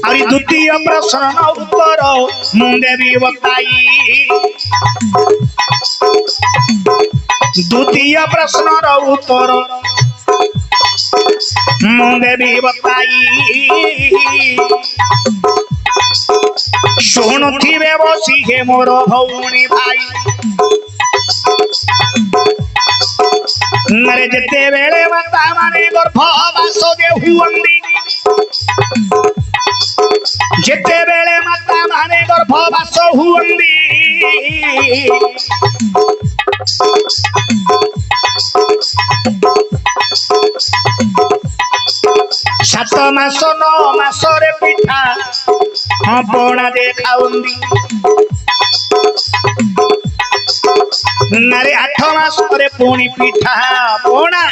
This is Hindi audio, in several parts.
आउरी द्वितीय प्रश्न उत्तर मुंडे भी बताई द्वितीय प्रश्न उत्तर मुंडे भी बताई शुणुथिबे बसी हे मोर भौणी भाई नरे जेते बेले माता माने गर्भवास दे हुवंदी जेते बेले माता माने गर्भवास हुवंदी सात मास 9 मास रे पिठा पणा दे खाउंदी नारे 8 मास रे पुणी पिठा पणा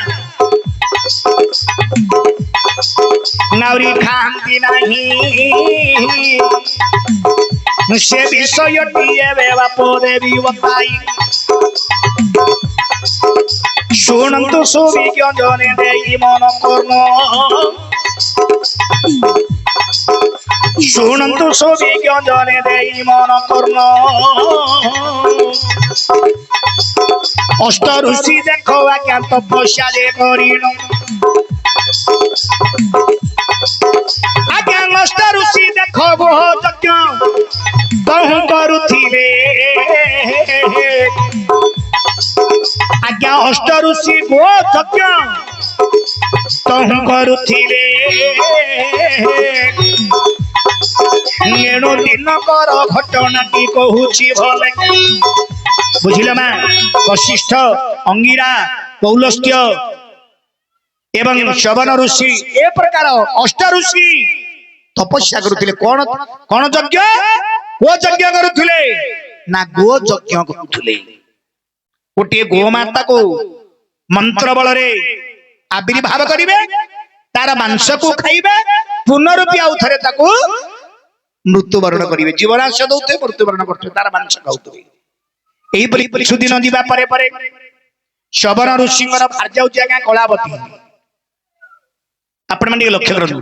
नाउरी खांती नहीं से विषयटी बाप देवी बताई शुणन्तु सुविज्ञजने देई मन कर्म शुणन्तु सुविज्ञजने देई मन कर्म अष्ट ऋषि देखो आज्ञा तपस्या दे करिण आज्ञा अष्ट ऋषि देखो गो यज्ञ तहु करुथिले आज्ञा अष्ट ऋषि गो यज्ञ तहु करुथिले एणु दिनकर घटना की कहूची भले बुझिल मा वशिष्ठ अंगिरा पौलस्त्य एवं शवन ऋषि ए प्रकार अष्ट ऋषि तपस्या करुथिले कोन कोन यज्ञ गो यज्ञ करुथिले ना गो यज्ञ करुथिले गोटे गोमाता को मंत्र बल रे आविर्भाव करिवे तार मांस को खाइबे पुनरुपि आउ थरे ताको मृत्युवरण करिवे जीवनांश दउते मृत्युवरण करते तार मांस खाउते एही परि किछु दिन दिबा परे परे शवन ऋषिंगर भार्याउची आज्ञा कलावती आपण माने लक्ष्य करनु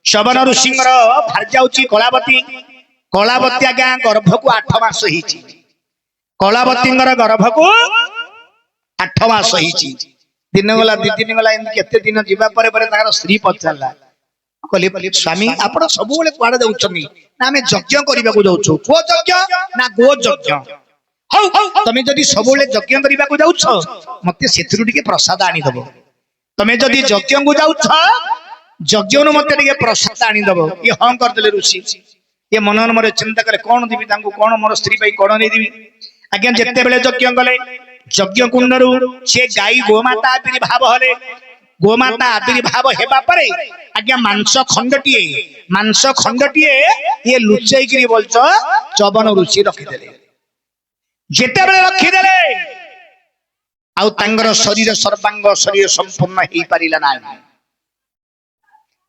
शवन ऋषिंगर भार्याउची कलावती कलावती आज्ञा गर्भ को 8 मास हिची कलावतींगर गर्भ को 8 मास हिची दिन गला दिन गला इन केते दिन जीवा परे परे तार स्त्री पचारला कहली कहली स्वामी आपण सब बेले कुआडे जाउछनी ना हमें यज्ञ करिबा को जाउछो को यज्ञ ना गो यज्ञ हौ तमे जदी सब बेले यज्ञ करिबा को जाउछो मते सेथिरु टिके प्रसाद आनी दबो तमे जदी यज्ञ को जाउछो यज्ञ नु मते टिके प्रसाद आनी दबो ये हां कर देले ऋषि ये मनन मरे चिंता करे कोन दिबी तांको कोन मोर स्त्री पई कोन नै दिबी आज्ञा जेते बेले यज्ञ गले यज्ञ कुंडरू से गाई गोमाता आविर्भाव हले गोमाता आविर्भाव हेबा परे आज्ञा मांस खंडटिए ये लुचई गिरी बोलछ चवन ऋषि रखि देले जेते बेले रखि देले आउ तांगर शरीर सर्वांग शरीर संपूर्ण हेई परिला ना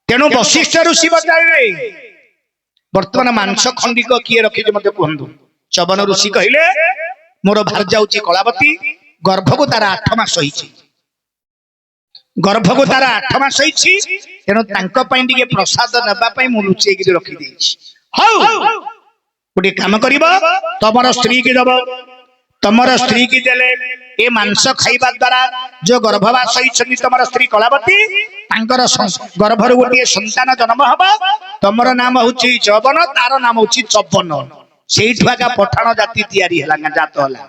तेनु वशिष्ठ ऋषि बताइले वर्तमान मांस खंडिक किए रखि जे मते कहंदु चवन ऋषि कहिले मोर भार्याउची कलावती गर्भ को तार 8 मास होईची गर्भ को तार 8 मास होईची तेनो तांको पई टिके प्रसाद नबा पई मु लुचेई कि रखि देछि हौ गोटे काम करिवो तमर स्त्री की दबो तमर स्त्री की देले ए मांस खाइबा द्वारा जो गर्भवास होईछनी तमर स्त्री कलावती तांकर गर्भर गोटे संतान जन्म हबा तमर नाम होची चवन तार नाम होची चवन सेठुआ का पठाण जाति तैयारी हला जात हला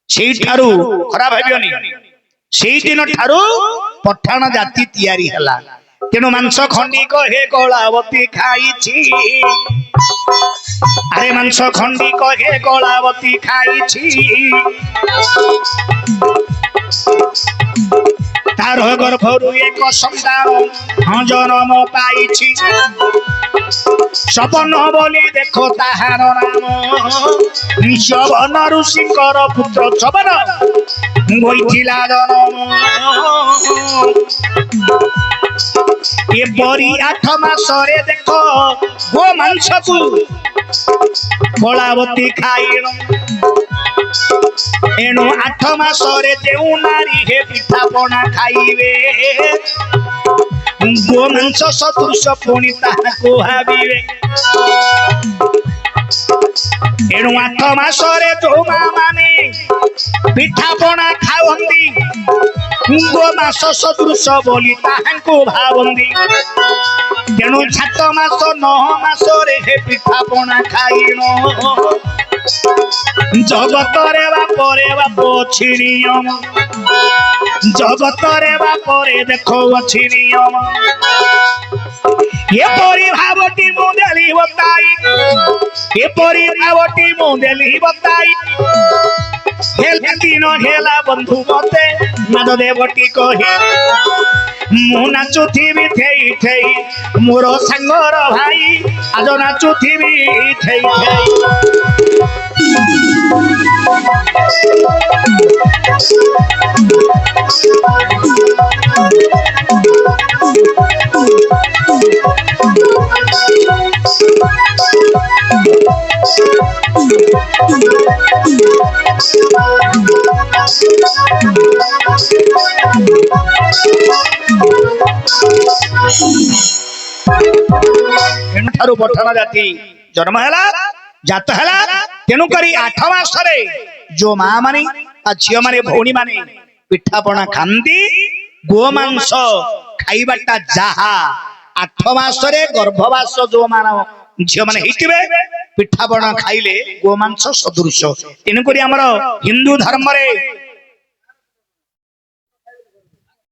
सेई ठारू खराब भाबियोनी सेई दिन ठारू पठाण जाति तैयारी हला तेनु मांस खंडिक हे कलावती खाइछि अरे मांस खंडिक हे कलावती खाइछि तार गर्भरु एक संतान जन्म पाइछि सपन बोली देखो ताहार नाम शवन ऋषिंकर पुत्र चवन होइथिला जन्म ये बरी 8 मास रे देखो गो मांस को कलावती खाइण एणु 8 मास रे जेउ नारी हे पिठा पना खाइबे ଗୋମାଂସ ସଦୃଶ ପୁଣି ତାହାକୁ ଭାବିବେ। ଏଣୁ 8 ମାସରେ ଯୋଉ ମା ମାନେ ପିଠା ପଣା ଖାଆନ୍ତି ଗୋମାଂସ ସଦୃଶ ବୋଲି ତାହାଙ୍କୁ ଭାବନ୍ତି। ତେଣୁ 7 ମାସ 9 ମାସରେ ହେ ପିଠା ପଣା ଖାଇନ। ଜଗତରେ ବାପରେ ବାପ ଅଛି ନିୟମ, ଜଗତରେ ବାପରେ ଦେଖ ଅଛି ନିୟମ। ଏପରି ଭାବଟି ମୁଁ ଦେଲି ବତାଇ, ଏପରି ଭାବଟି ମୁଁ ଦେଲି ବତାଇ। ହେଲେ ଦିନ ହେଲା ବନ୍ଧୁ ମତେ ନାଦ ଦେବଟି କହି, ମୁଁ ନାଚୁଥିବି ଠେଇ ଠେଇ ମୋର ସାଙ୍ଗର ଭାଇ, ଆଜ ନାଚୁଥିବି ଠେଇ ଠେଇ। ଏଠାରୁ ପଠନ ଜାତି ଜନ୍ମ ହେଲା, ଜାତ ହେଲା। ତେଣୁ କରି 8 ମାସରେ ଯୋ ମା ମାନେ ଝିଅ ମାନେ ଭଉଣୀ ମାନେ ପିଠା ପଣା ଖାଆନ୍ତି, ଗୋମାଂସ ଖାଇବାଟା ଯାହା 8 ମାସରେ ଗର୍ଭବାସ ଯୋଉ ମାନ ଝିଅ ମାନେ ହେଇଥିବେ ପିଠା ପଣା ଖାଇଲେ ଗୋମାଂସ ସଦୃଶ। ତେଣୁକରି ଆମର ହିନ୍ଦୁ ଧର୍ମରେ